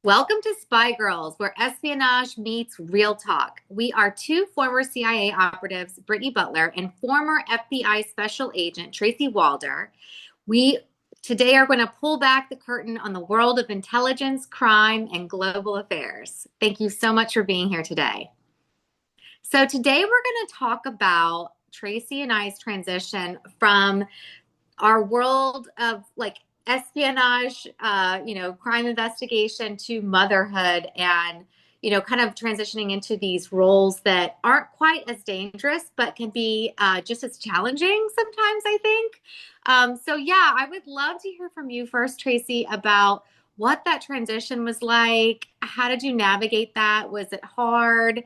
Welcome to Spygirls, where espionage meets real talk. We are two former CIA operatives, Brittany Butler and former FBI Special Agent Tracy Walder. We today are going to pull back the curtain on the world of intelligence, crime, and global affairs. Thank you so much for being here today. So today we're going to talk about Tracy and I's transition from our world of espionage, crime investigation to motherhood and, kind of transitioning into these roles that aren't quite as dangerous, but can be just as challenging sometimes, I think. So I would love to hear from you first, Tracy, about what that transition was like. How did you navigate that? Was it hard?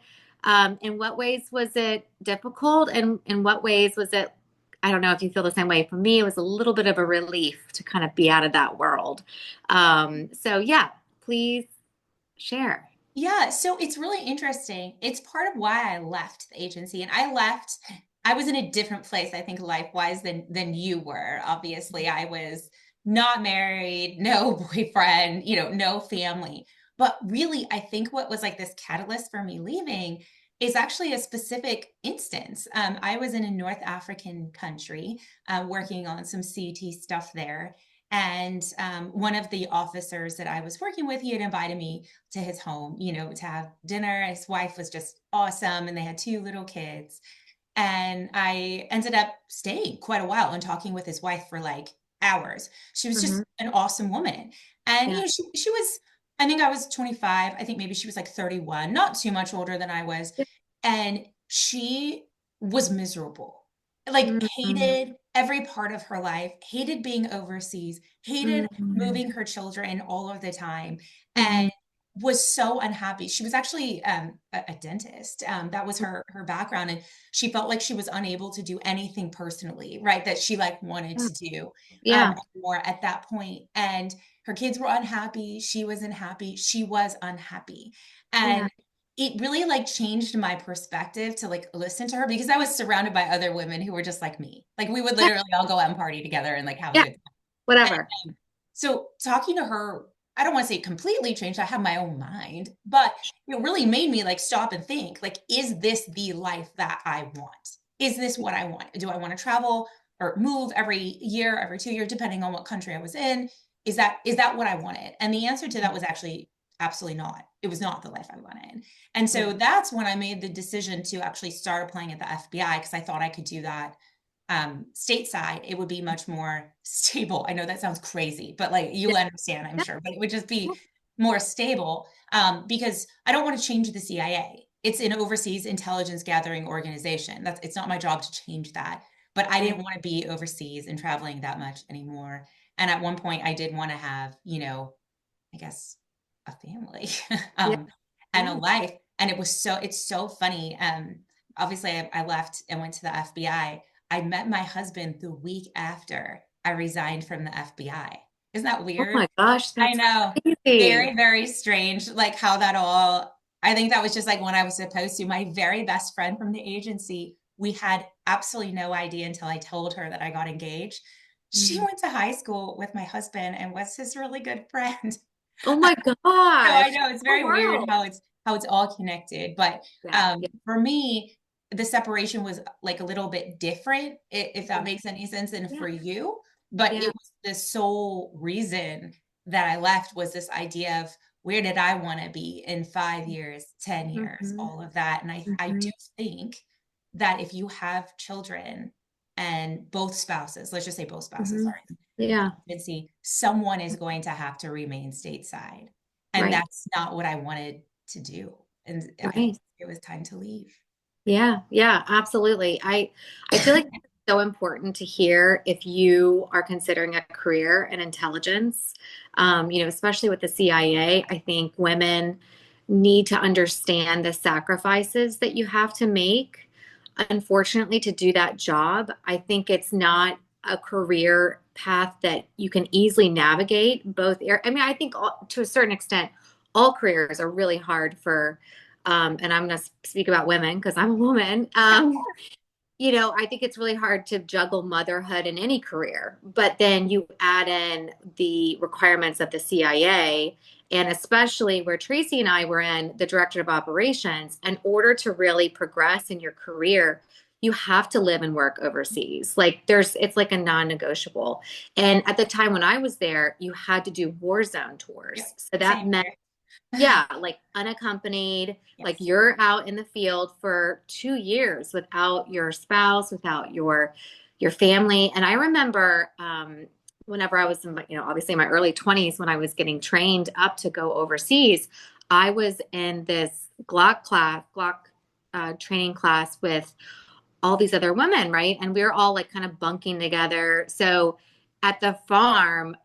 In what ways was it difficult? And in what ways was it, I don't know if you feel the same way. For me, it was a little bit of a relief to kind of be out of that world. Please share. Yeah, so it's really interesting. It's part of why I left the agency. And I was in a different place, I think, life-wise than you were. Obviously, I was not married, no boyfriend, no family. But really, I think what was like this catalyst for me leaving is actually a specific instance. I was in a North African country working on some CT stuff there. And one of the officers that I was working with, he had invited me to his home, to have dinner. His wife was just awesome, and they had two little kids. And I ended up staying quite a while and talking with his wife for like hours. She was just Hmm. an awesome woman. And, Yeah. she was, I think I was 25. I think maybe she was like 31, not too much older than I was. And she was miserable, like Mm-hmm. hated every part of her life, hated being overseas, hated moving her children all of the time. Hmm. And was so unhappy. She was actually a dentist. That was her background, and she felt like she was unable to do anything personally, right? That she like wanted Yeah. to do Yeah. more at that point. And her kids were unhappy. She was unhappy. She was unhappy, Yeah. and it really like changed my perspective to like listen to her because I was surrounded by other women who were just like me. Like we would Yeah. literally all go out and party together and like have a Yeah. good time. Whatever. So talking to her, I don't want to say completely changed. I have my own mind, but it really made me like stop and think, like, is this the life that I want? Is this what I want? Do I want to travel or move every year, every 2 years, depending on what country I was in? Is that what I wanted? And the answer to that was actually absolutely not. It was not the life I wanted. And Yeah. so that's when I made the decision to actually start applying at the FBI because I thought I could do that stateside. It would be much more stable. I know that sounds crazy, but like Yeah. you'll understand, I'm Yeah. sure, but it would just be more stable because I don't want to change the CIA. It's an overseas intelligence gathering organization. It's not my job to change that, but I Yeah. didn't want to be overseas and traveling that much anymore. And at one point I did want to have, I guess a family Yeah. and a Yeah. life. And it's so funny. Obviously I left and went to the FBI. I met my husband the week after I resigned from the FBI. Isn't that Oh weird? my gosh, I that's know. crazy. Very, very strange. Like how that all, I think that was just like when I was supposed to. My very best friend from the agency, we had absolutely no idea until I told her that I got engaged. She Mm. went to high school with my husband and was his really good friend. Oh my So I gosh. know it's Oh very weird wow. how it's all connected. But Yeah. Yeah. for me, the separation was like a little bit different, if that Yeah. makes any sense, than Yeah. for you. But it Yeah. was the sole reason that I left was this idea of where did I want to be in 5 years, 10 years, Hmm. all of that. And I Hmm. do think that if you have children and both spouses, let's just say both spouses Hmm. are in Yeah. pregnancy, someone is going to have to remain stateside. And Right. that's not what I wanted to do. And Right. it was time to leave. Yeah. Yeah. Absolutely. I feel like it's so important to hear if you are considering a career in intelligence. Especially with the CIA. I think women need to understand the sacrifices that you have to make. Unfortunately, to do that job, I think it's not a career path that you can easily navigate I mean, I think to a certain extent, all careers are really hard for, and I'm going to speak about women because I'm a woman. I think it's really hard to juggle motherhood in any career, but then you add in the requirements of the CIA, and especially where Tracy and I were in the director of operations, in order to really progress in your career, you have to live and work overseas. It's like a non-negotiable. And at the time when I was there, you had to do war zone Yep. tours. So that Same meant here. yeah, like unaccompanied, like Yes. you're out in the field for 2 years without your spouse, without your family. And I remember whenever I was in my, obviously in my early 20s when I was getting trained up to go overseas, I was in this Glock training class with all these other women, right? And we were all like kind of bunking together. So at the farm,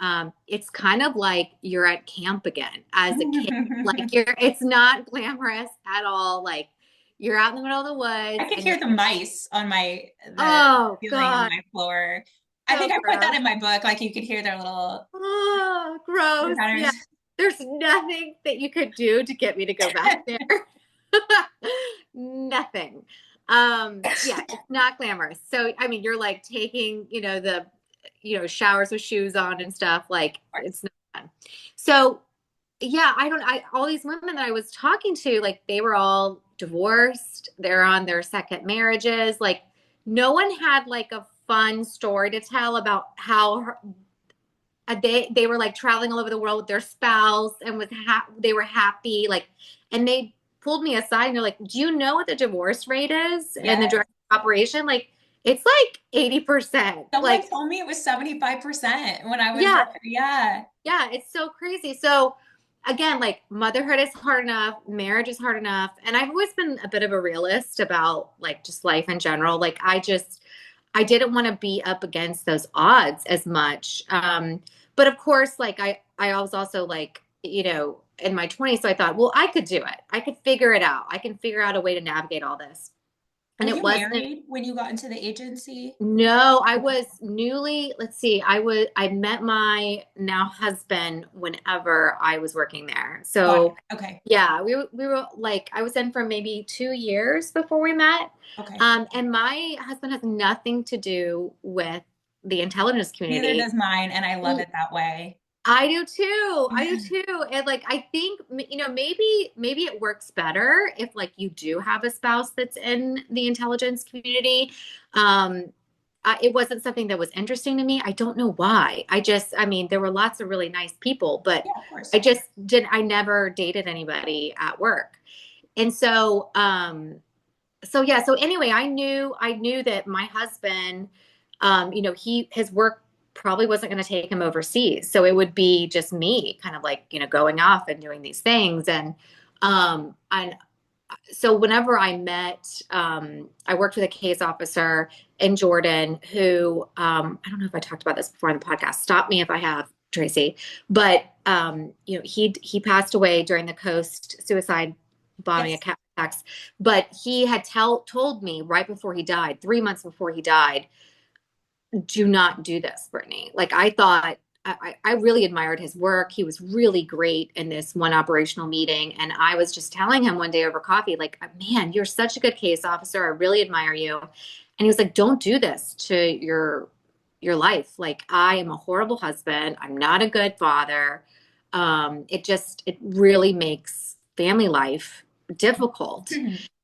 it's kind of like you're at camp again as a kid. Like it's not glamorous at all. Like you're out in the middle of the I woods could and you're, hear the mice on the oh ceiling on God, my floor. I so think I put that gross. in my book. Like you could hear their little Oh, chitter gross. Yeah. chatters. There's nothing that you could do to get me to go back there. Nothing. Yeah, it's not glamorous. So, I mean, you're like taking, showers with shoes on and stuff. Like, it's not fun. So, yeah, all these women that I was talking to, like, they were all divorced. They're on their second marriages. Like, no one had like a fun story to tell about how they were like traveling all over the world with their spouse and they were happy, like, and they pulled me aside and they're like, do you know what the divorce rate is in the Yes. direct operation? Like it's like 80%. Someone Like told me it was 75% when I was yeah, there. Yeah. yeah, it's so crazy. So again, like motherhood is hard enough, marriage is hard enough, and I've always been a bit of a realist about like just life in general. Like I didn't want to be up against those odds as much. But of course, like I was also like, in my 20s, so I thought, well, I could do it. I could figure it out. I can figure out a way to navigate all this. Were And it you wasn't married when you got into the agency? no, I Okay. was newly, let's see, I met my now husband whenever I was working there. Got it. So Okay. yeah, we were like I was in for maybe 2 years before we met. Okay. And my husband has nothing to do with the intelligence Neither community. does mine, and I love it that way. I do too. I do too. And like I think maybe it works better if like you do have a spouse that's in the intelligence community. Um it wasn't something that was interesting to me. I don't know why. I mean, there were lots of really nice people, but Yeah, of course. I never dated anybody at work. And so yeah, so anyway, I knew that my husband, his work probably wasn't going to take him overseas. So it would be just me kind of like, going off and doing these things. And so whenever I met, I worked with a case officer in Jordan who, I don't know if I talked about this before on the podcast. Stop me if I have, Tracy. But he passed away during the Coast suicide bombing Yes. attacks. But he had told me right before he died, 3 months before he died, do not do this, Brittany. Like I thought, I really admired his work. He was really great in this one operational meeting. And I was just telling him one day over coffee, like, man, you're such a good case officer. I really admire you. And he was like, don't do this to your life. Like I am a horrible husband. I'm not a good father. It really makes family life difficult.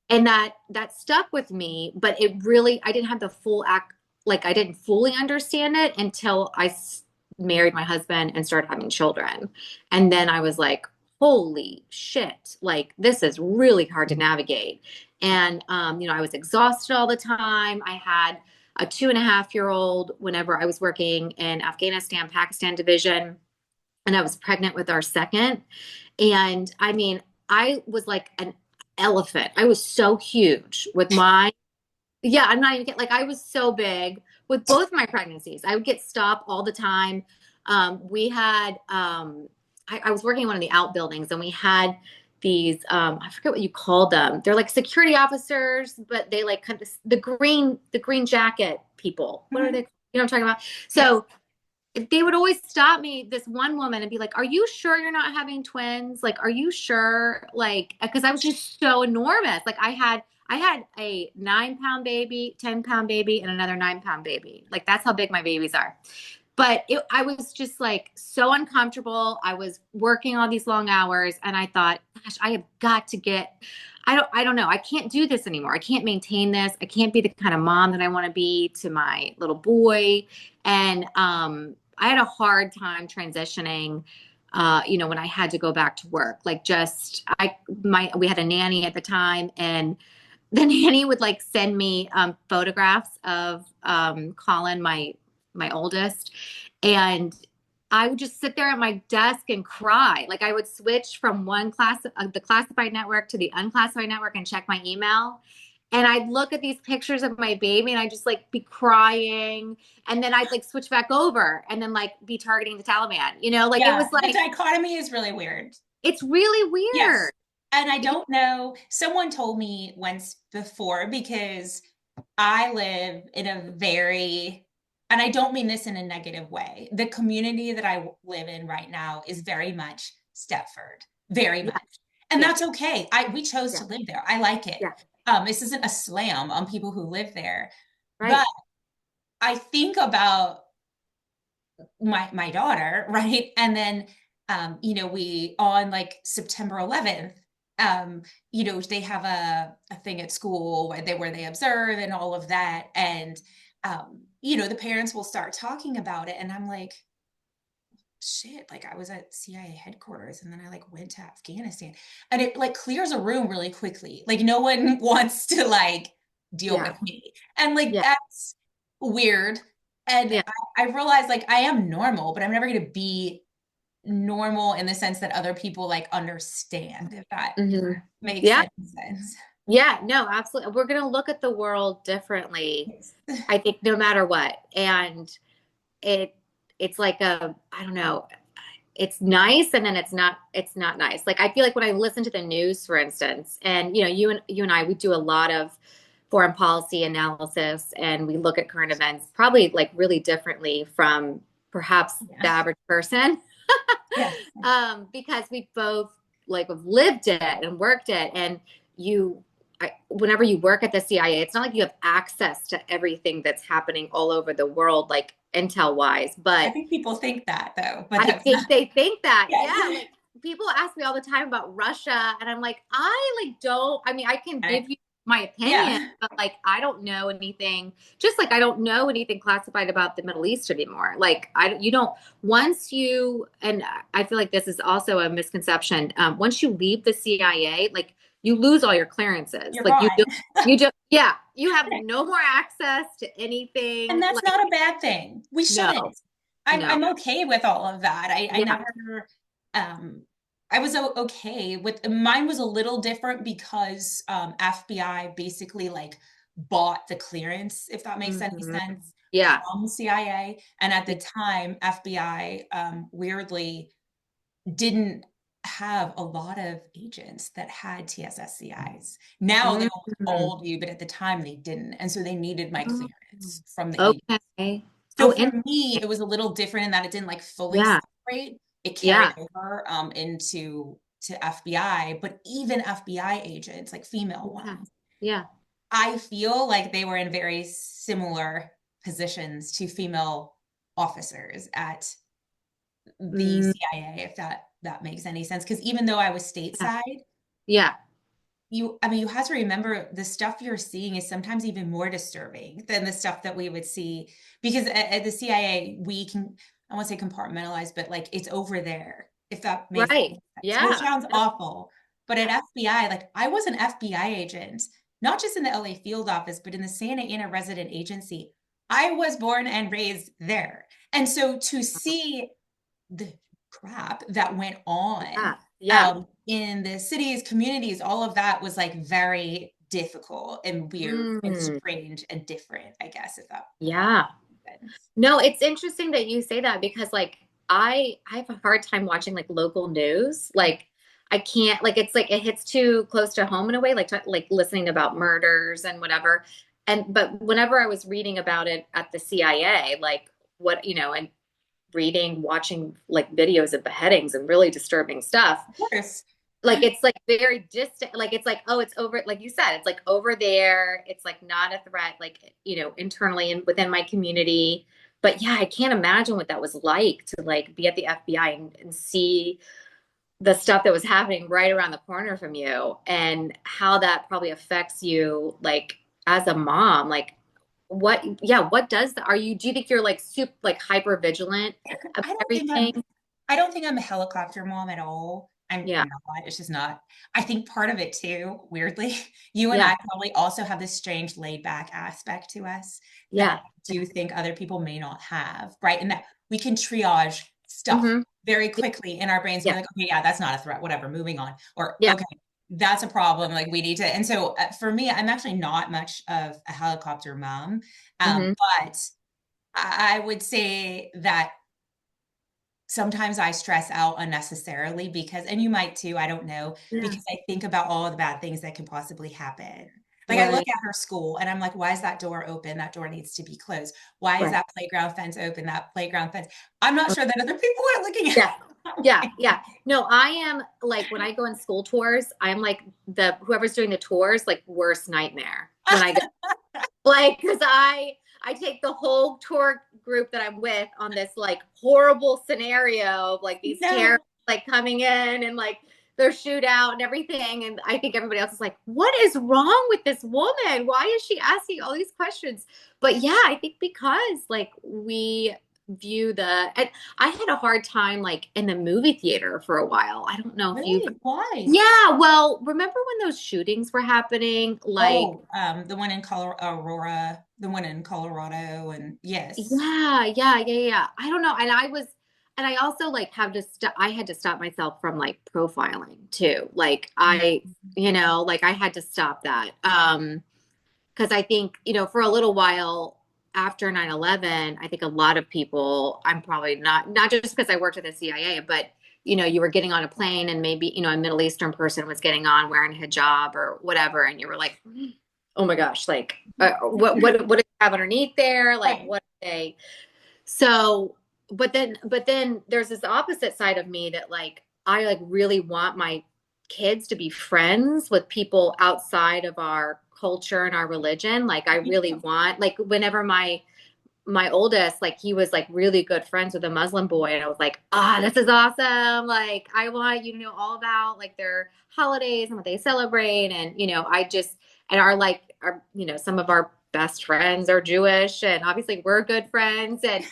And that stuck with me, but I didn't have the full act, like I didn't fully understand it until married my husband and started having children. And then I was like, holy shit, like this is really hard to navigate. And I was exhausted all the time. I had a 2.5-year-old whenever I was working in Afghanistan, Pakistan division, and I was pregnant with our second. And I mean, I was like an elephant. I was so huge with yeah, I'm not even kidding. Like I was so big with both my pregnancies. I would get stopped all the time. We had, I was working in one of the outbuildings and we had these, I forget what you call them. They're like security officers, but they like kind of the green jacket people. What are they? You know what I'm talking about? Yes. So they would always stop me, this one woman, and be like, "Are you sure you're not having twins? Like, are you sure?" Like, because I was just so enormous. Like, I had a 9 pound baby, 10 pound baby, and another 9 pound baby. Like, that's how big my babies are. But I was just like so uncomfortable. I was working all these long hours, and I thought, gosh, I have got to get. I don't know. I can't do this anymore. I can't maintain this. I can't be the kind of mom that I want to be to my little boy. And I had a hard time transitioning. When I had to go back to work, like just we had a nanny at the time, and the nanny would like send me photographs of Colin, my oldest, and I would just sit there at my desk and cry. Like I would switch from the classified network to the unclassified network and check my email. And I'd look at these pictures of my baby and I'd just like be crying. And then I'd like switch back over and then like be targeting the Taliban, like it Yeah, was the like, dichotomy is really weird. it's really weird. Yes. And I don't know, someone told me once before because I live in a very, and I don't mean this in a negative way. The community that I live in right now is very much Stepford, very Yeah, much. And yeah, that's okay. We chose yeah, to live there. I like it. yeah. This isn't a slam on people who live there, but Right. I think about my daughter, right? And then we on like September 11th, they have a thing at school where they observe and all of that. And the parents will start talking about it. And I'm like, shit, like I was at CIA headquarters and then I like went to Afghanistan. And it like clears a room really quickly. Like no one wants to like deal Yeah, with me. And like yeah, that's weird. And yeah. I realized like I am normal, but I'm never gonna be normal in the sense that other people like understand, if that Hmm. makes Yeah, any sense. yeah, no, absolutely. We're going to look at the world differently, Yes. I think, no matter what. And it, it's like I don't know, it's nice and then it's not nice. Like I feel like when I listen to the news, for instance, and you and I, we do a lot of foreign policy analysis and we look at current events probably like really differently from perhaps the Yeah. average person. Yes. Because we both like have lived it and worked it, and whenever you work at the CIA, it's not like you have access to everything that's happening all over the world, like intel wise. I But think people think that though, but I that's not. think they think that, yeah. Yes. Like people ask me all the time about Russia, and I'm like, I like don't. I mean, I can give you my opinion, Yeah. but like I don't know anything. Just like I don't know anything classified about the Middle East anymore. Like you don't. Once you, and I feel like this is also a misconception. Once you leave the CIA, like you lose all your clearances. You're Like gone. yeah, you have no more access to anything. And that's Like not a bad thing. We no, shouldn't. I'm no, I'm okay with all of that. I yeah, never um I was okay with mine was a little different because FBI basically like bought the clearance, if that makes any hmm, sense, yeah. from CIA. And at Yeah. the time, FBI weirdly didn't have a lot of agents that had TSSCIs. Now Mm. they'll all do, but at the time they didn't. And so they needed my Oh, clearance from the agent. okay. So Oh, for me, interesting. it was a little different in that it didn't like fully Yeah. separate. It carried Yeah. over into to FBI, but even FBI agents, like female Yeah. ones, Yeah. I feel like they were in very similar positions to female officers at the Mm, CIA, if that makes any sense. Because even though I was yeah. stateside, Yeah. you have to remember the stuff you're seeing is sometimes even more disturbing than the stuff that we would see because at the CIA we can I won't say compartmentalize, but like it's over there, if that makes Right. any sense, which Yeah. sounds No, awful. But at yeah. FBI, like I was an FBI agent, not just in the LA field office, but in the Santa Ana resident agency. I was born and raised there. And so to see the crap that went on Yeah. Yeah. in the cities, communities, all of that was like very difficult and weird and Mm, strange and different, I guess, if that yeah. makes sense. No, it's interesting that you say that because like I have a hard time watching like local news. Like I can't like it's like it hits too close to home in a way, like listening about murders and whatever. But whenever I was reading about it at the CIA, like what, and reading, watching like videos of beheadings and really disturbing stuff. Of course. Like it's like very distant. Like it's like, oh, it's over, like you said, it's like over there. It's like not a threat, like, internally and within my community. But yeah, I can't imagine what that was like to like be at the FBI and see the stuff that was happening right around the corner from you and how that probably affects you like as a mom. Like what does that, do you think you're like super like hyper vigilant about I don't think I'm everything? I don't think I'm a helicopter mom at all. Yeah. I'm not. It's just not. I think part of it too, weirdly, you and Yeah. I probably also have this strange laid back aspect to us that Yeah. I do think other people may not have, right? And that we can triage stuff Mm-hmm. very Yeah. quickly in our brains and be Yeah. like, okay, yeah, that's not a threat, whatever, moving on. Or, Yeah. okay, that's a problem. Like we need to. And so for me, I'm actually not much of a helicopter mom. Mm-hmm. But I would say that sometimes I stress out unnecessarily because, and you might too, I don't know, Yeah. because I think about all the bad things that can possibly happen. Like I look Right. at her school and I'm like, why is that door open? That door needs to be closed. Why is Right. that playground fence open? That playground fence. I'm not sure that other people are looking at Yeah. it that Yeah. way. Yeah. No, I am like when I go on school tours, I'm like the whoever's doing the tours, like worst nightmare when I go. Like, because I take the whole tour group that I'm with on this like horrible scenario of like these terrorists No. like coming in and like their shootout and everything. And I think everybody else is like, what is wrong with this woman? Why is she asking all these questions? But yeah, I think because like we view and I had a hard time like in the movie theater for a while. I don't know if you've, Really? Why? yeah, well, remember when those shootings were happening? Like, Oh, the one in Colorado, Aurora, the one in Colorado, and yes. yeah, yeah, yeah, yeah. I don't know. And I also like have to I had to stop myself from like profiling too. Like like I had to stop that. Because I think, for a little while after 9/11, I think a lot of people, I'm probably not just because I worked at the CIA, but you were getting on a plane and maybe, a Middle Eastern person was getting on wearing a hijab or whatever, and you were like, oh my gosh, like what do you have underneath there? Like Right. what are they? So, but then there's this opposite side of me that like I like really want my kids to be friends with people outside of our culture and our religion. Like I Me really too. want like whenever my oldest, like he was like really good friends with a Muslim boy. And I was like, this is awesome. Like I want you to know all about like their holidays and what they celebrate. And, and some of our best friends are Jewish and obviously we're good friends. And,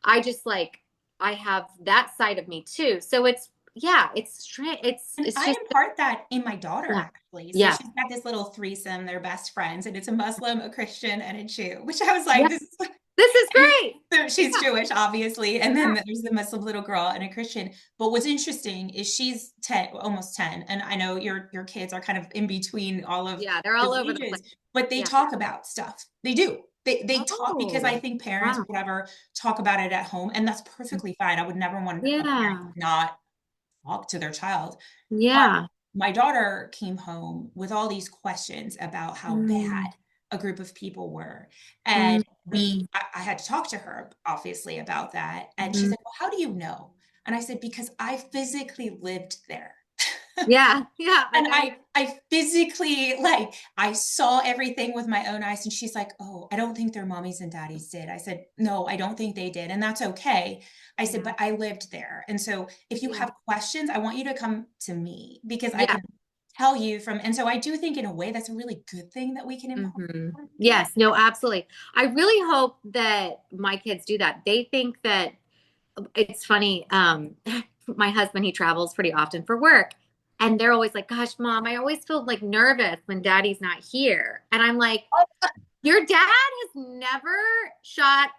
I just like, I have that side of me too. So yeah, it's strange. And It's I just, impart that in my daughter, yeah, actually. So yeah, she's got this little threesome, they're best friends, and it's a Muslim, a Christian, and a Jew, which I was like, yeah. this is, This is and great. so she's Yeah, Jewish, obviously. And yeah, then there's the Muslim little girl and a Christian. But what's interesting is she's 10, almost 10. And I know your kids are kind of in between all of yeah. They're all those over the place. ages, but they Yeah. talk about stuff. They do. They talk because I Oh, think parents or wow. whatever talk about it at home, and that's perfectly fine. I would never want a parent Yeah. to not talk to their child. But Yeah. my daughter came home with all these questions about how bad Mm, a group of people were. And mm, mm, I had to talk to her, obviously, about that. And she's mhm. like, well, how do you know? And I said, because I physically lived there. Yeah. Yeah. I And know. I physically, like, I saw everything with my own eyes. And she's like, oh, I don't think their mommies and daddies did. I said, no, I don't think they did. And that's okay. I said, Yeah. but I lived there. And so if you Yeah. have questions, I want you to come to me because I Yeah. can tell you from. And so I do think in a way that's a really good thing that we can impart on kids. Yes. No, absolutely. I really hope that my kids do that. They think that it's funny. My husband, he travels pretty often for work. And they're always like, gosh, mom, I always feel like nervous when daddy's not here. And I'm like, your dad has never shot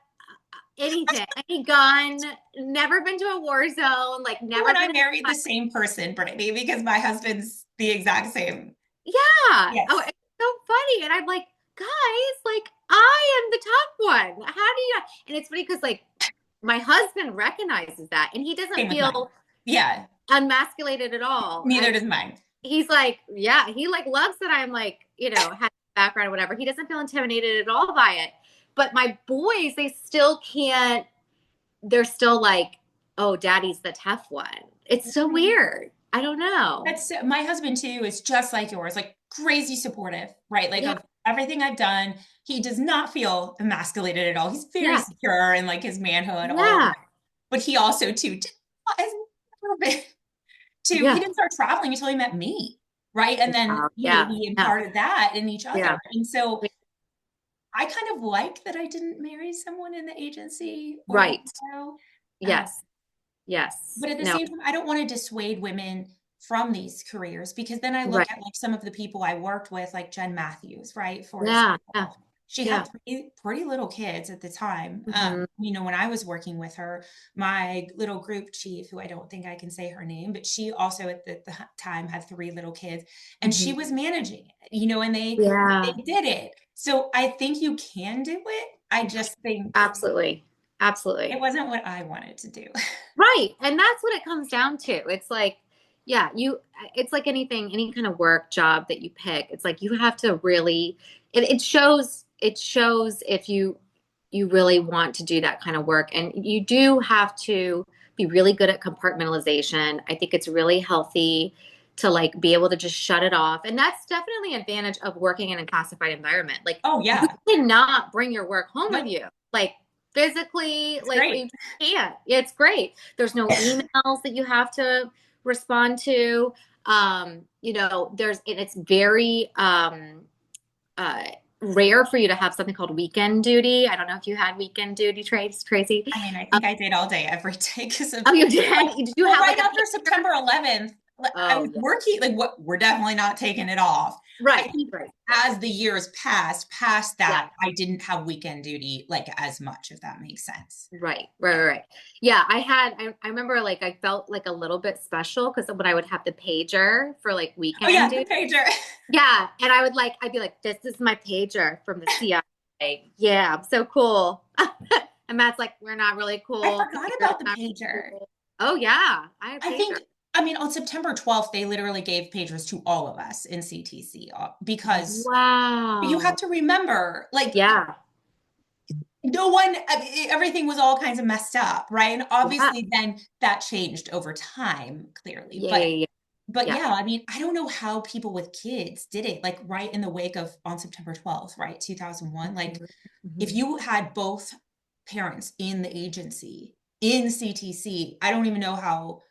anything, any gun, never been to a war zone, like You never and I been in married a the same person, Brittany, because my husband's the exact same. yeah. Oh, Yes. it's so funny. And I'm like, guys, like I am the top one. How do you and it's funny because like my husband recognizes that and he Same doesn't with mine. feel Yeah. unmasculated at all. And Neither does mine. he's like, yeah, he like loves that I'm like, had background or whatever. He doesn't feel intimidated at all by it. But my boys, they still can't they're still like, oh, daddy's the tough one. It's so weird. I don't know. That's my husband too is just like yours, like crazy supportive, right? Like Yeah. of everything I've done. He does not feel emasculated at all. He's very Yeah. secure in like his manhood, all of Yeah. that. But he also too did a little bit too. He Yeah. didn't start traveling until he met me, right? And then, Wow. you know, Yeah. we Yeah. imparted that in each other. Yeah. And so I kind of like that I didn't marry someone in the agency or the Right. PO. Um, Yes. Yes. but at the No. same time, I don't want to dissuade women from these careers because then I look Right. at like some of the people I worked with, like Jen Matthews, right? For Yeah. Yeah. example, she Yeah. had pretty little kids at the time. Hmm. You know, when I was working with her, my little group chief, who I don't think I can say her name, but she also at the time had three little kids, and she Hmm. was managing it, you know, and they Yeah. did it. So I think you can do it. I just think Absolutely. it Absolutely. wasn't what I wanted to do. Right. And that's what it comes down to. It's like, yeah, it's like anything, any kind of work job that you pick. It's like you have to really, it shows if you really want to do that kind of work. And you do have to be really good at compartmentalization. I think it's really healthy to like be able to just shut it off. And that's definitely an advantage of working in a classified environment. Like Oh you yeah. cannot bring your work home with Nope. you. Like physically, It's like great. you can't. It's great. There's no emails that you have to respond to. And it's very uh rare for you to have something called weekend duty. I don't know if you had weekend duty, Tracy. I mean, I Um, think I did all day, every day because of oh, you like, did? Did you well, have right like a after pager? September 11th, like, I Oh, was yeah. working, like, what we're definitely not taking it off. I Right, think right, right. as the years passed, past Yeah. that, I didn't have weekend duty like as much, if that makes sense. Right, Yeah. right, right, right. Yeah, I remember like I felt like a little bit special because when I would have the pager for like Oh weekend yeah, the duty. pager. Yeah, and I'd be like, this is my pager from the CIA. Yeah, I'm so cool. And Matt's like, we're not really I cool. forgot You're about the not pager. cool. Oh yeah, I had a I pager. think, I mean, on September 12th, they literally gave pagers to all of us in CTC because you have Wow. to remember, like, Yeah, no one, everything was all kinds of messed up, right? And yeah, obviously then that changed over time, clearly. yeah, But yeah, yeah. but Yeah. yeah, I mean, I don't know how people with kids did it, like right in the wake of on September 12th, right? 2001. Like Mhm, if mhm. you had both parents in the agency in CTC, I don't even know how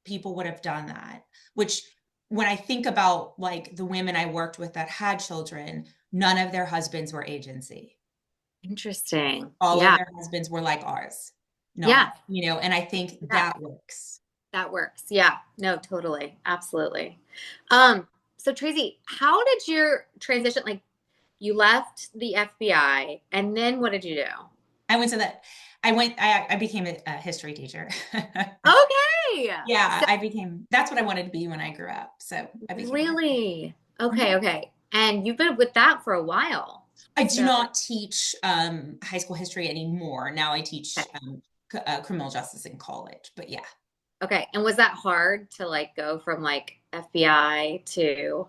people would have done that. Which when I think about like the women I worked with that had children, none of their husbands were agency. Interesting. All of Yeah, their husbands were like ours, yeah, not, you know, and I think yeah. that works. That works. Yeah. No, totally. Absolutely. So Tracy, how did your transition like you left the FBI and then what did you do? I went to that. I became a history teacher. Okay. Yeah, So I became, that's what I wanted to be when I grew up. So I became a history really? teacher. Okay, Mhm. okay. And you've been with that for a while. I do So not teach high school history anymore. Now I teach okay. criminal justice in college. But yeah, Okay. And was that hard to like go from like FBI to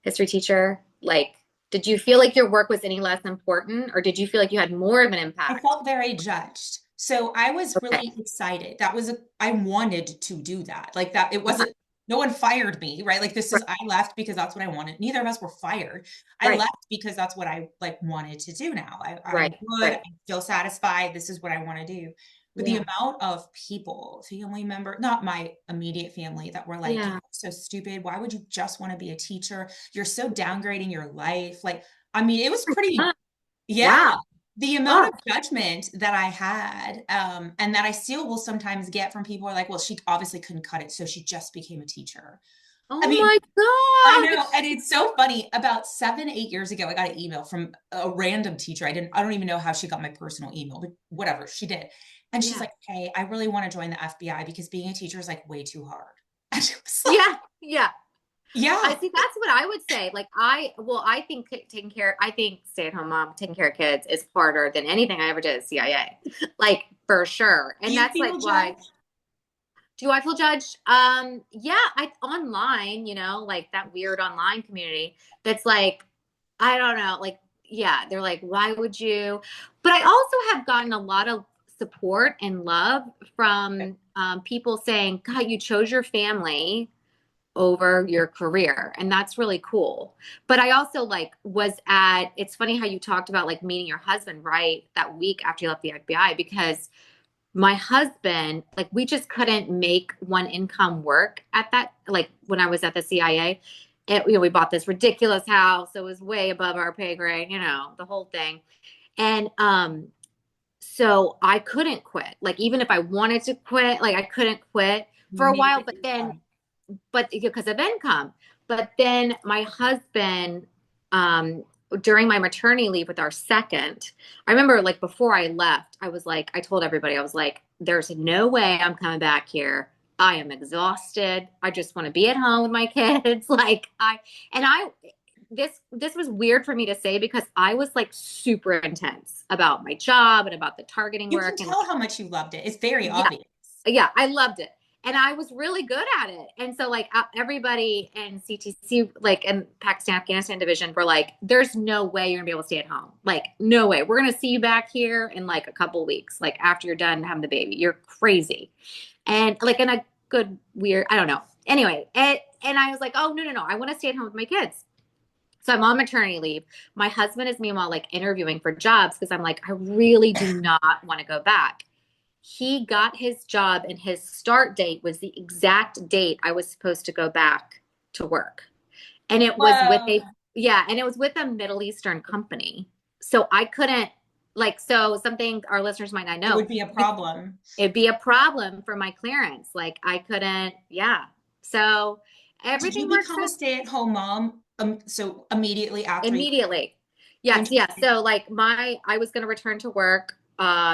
history teacher? Like, did you feel like your work was any less important or did you feel like you had more of an I impact? felt very judged. So I was Okay. really excited. That was I wanted to do that. Like that, it Yeah. wasn't, no one fired me, right? Like this Right. is, I left because that's what I wanted. Neither of us were fired. I Right. left because that's what I like wanted to do now. I'm Right. good. Right. I'm still satisfied. This is what I want to do. But the Yeah. amount of people, family member, not my immediate family, that were like, you're Yeah. so stupid. Why would you just want to be a teacher? You're so downgrading your life. Like, I mean, it was pretty, yeah, Wow. the amount Oh, of judgment that I had, and that I still will sometimes get from people who are like, well, she obviously couldn't cut it, so she just became a teacher. I oh mean, my I know, gosh. and it's so funny. About 7, 8 years ago, I got an email from a random teacher. I don't even know how she got my personal email, but whatever, she did. And she's Yeah. like, hey, I really want to join the FBI because being a teacher is like way too hard. And it was like, Yeah. Yeah. I yeah, see. That's what I would say. Like, I think I think stay-at-home mom taking care of kids is harder than anything I ever did at CIA. Like, for sure. do And you that's like feel why, judged? do I feel judged? Yeah, online, like that weird online community that's like, I don't know, like, yeah, they're like, why would you? But I also have gotten a lot of support and love from people saying, God, you chose your family over your career. And that's really cool. But I also like it's funny how you talked about like meeting your husband right that week after you left the FBI, because my husband, like we just couldn't make one income work at that, like when I was at the CIA. We bought this ridiculous house. It was way above our pay grade, the whole thing. And so I couldn't quit. Like even if I wanted to quit, like I couldn't quit You for a while, needed income. but because of income. But then my husband, um, during my maternity leave with our second, I remember like before I left, I was like, I told everybody, I was like, there's no way I'm coming back here. I am exhausted. I just want to be at home with my kids. And I, this was weird for me to say because I was like super intense about my job and about the targeting You can work. And tell how much you loved it. It's very yeah, obvious. yeah, I loved it. And I was really good at it. And so like everybody in CTC, like in Pakistan, Afghanistan division were like, there's no way you're gonna be able to stay at home. Like, no way. We're gonna see you back here in like a couple weeks, like after you're done having the baby. You're crazy. And like in a good, weird, I don't know. Anyway, and I was like, oh no, no, no. I want to stay at home with my kids. So I'm on maternity leave. My husband is meanwhile like interviewing for jobs because I'm like, I really do not want to go back. He got his job and his start date was the exact date I was supposed to go back to work. And it was with Whoa. and it was with a Middle Eastern company. So I couldn't so something our listeners might not It know, would be a problem. it'd be a problem for my clearance. Like I couldn't, yeah. So Did you everything works become a out stay-at-home mom? So immediately after you, immediately. Yes, yes. interesting. So like I was going to return to work.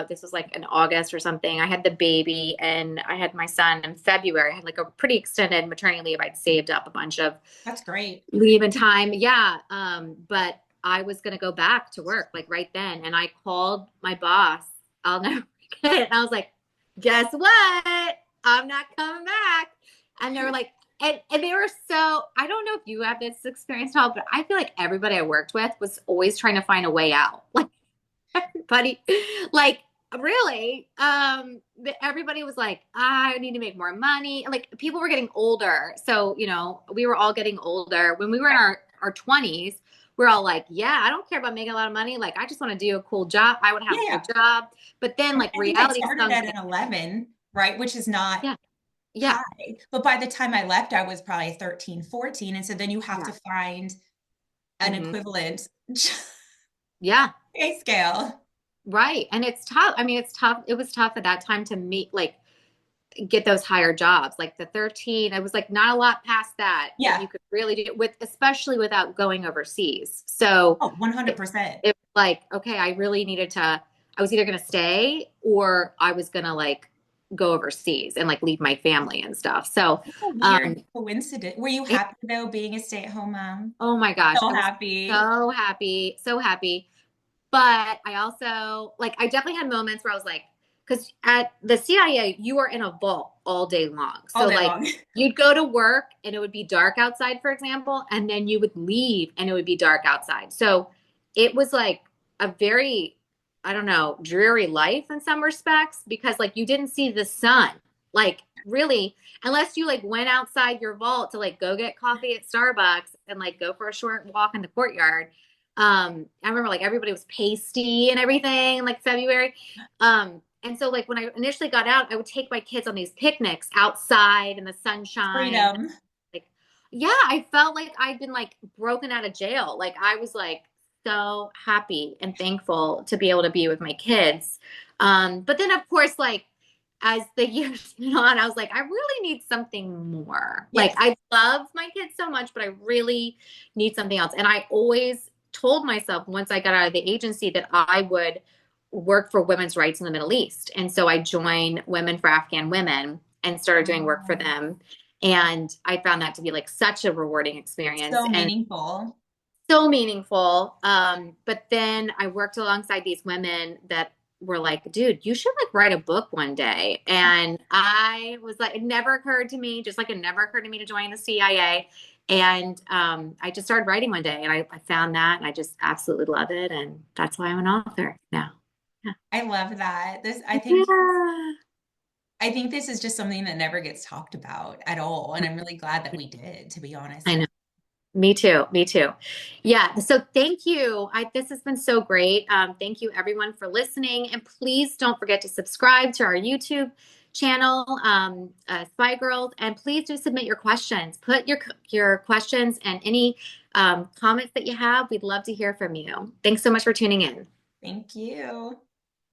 This was like in August or something. I had the baby and I had my son in February. I had like a pretty extended maternity leave. I'd saved up a bunch of That's great. leave and time. Yeah. But I was going to go back to work like right then. And I called my boss. I'll never forget it. And I was like, guess what? I'm not coming back. And they were like, and they were so, I don't know if you have this experience at all, but I feel like everybody I worked with was always trying to find a way out. Like everybody, like really, everybody was like, I need to make more money. Like people were getting older. So, we were all getting older. When we were in our 20s, we're all like, yeah, I don't care about making a lot of money. Like, I just want to do a cool job. I would have a cool Yeah. job. But then like I think I reality started sunk at in. an 11, right? Which is not Yeah. Yeah. high. But by the time I left, I was probably 13, 14. And so then you have Yeah. to find an Hmm. equivalent Yeah. pay scale. Right. And it's tough. I mean, it's tough. It was tough at that time to meet, like, get those higher jobs. Like the 13, it was like not a lot past that Yeah. you could really do with, especially without going overseas. So Oh, it, 100%. it was like, okay, I really needed to, I was either going to stay or I was going to like go overseas and like leave my family and stuff. So, It's a weird um, coincidence. Were you it, happy though, being a stay-at-home mom? oh my gosh, So I was happy. so happy, so happy. But I also like I definitely had moments where I was like, because at the CIA, you are in a vault all day long. All So day like long. you'd go to work and it would be dark outside, for example, and then you would leave and it would be dark outside. So it was like a very, I don't know, dreary life in some respects because like you didn't see the sun. Like really, unless you like went outside your vault to like go get coffee at Starbucks and like go for a short walk in the courtyard. I remember like everybody was pasty and everything in like February. And so like when I initially got out, I would take my kids on these picnics outside in the sunshine. Freedom. Like, yeah, I felt like I'd been like broken out of jail. Like I was like so happy and thankful to be able to be with my kids. But then of course, like as the years went on, I was like, I really need something more. Like Yes. I love my kids so much, but I really need something else. And I always told myself once I got out of the agency that I would work for women's rights in the Middle East. And so I joined Women for Afghan Women and started doing work for Oh, them. And I found that to be like such a rewarding experience so and meaningful. so meaningful. But then I worked alongside these women that were like, dude, you should like write a book one day. And I was like, it never occurred to me, just like it never occurred to me to join the CIA. And I just started writing one day and I found that and I just absolutely love it. And that's why I'm an author now. I love that. This, Yeah, I think this is just something that never gets talked about at all. And I'm really glad that we did, to be honest I with know. Me too. Me too. Yeah. So thank you. This has been so great. Thank you everyone for listening. And please don't forget to subscribe to our YouTube channel, Spygirls. And please do submit your questions. Put your questions and any comments that you have. We'd love to hear from you. Thanks so much for tuning in. Thank you.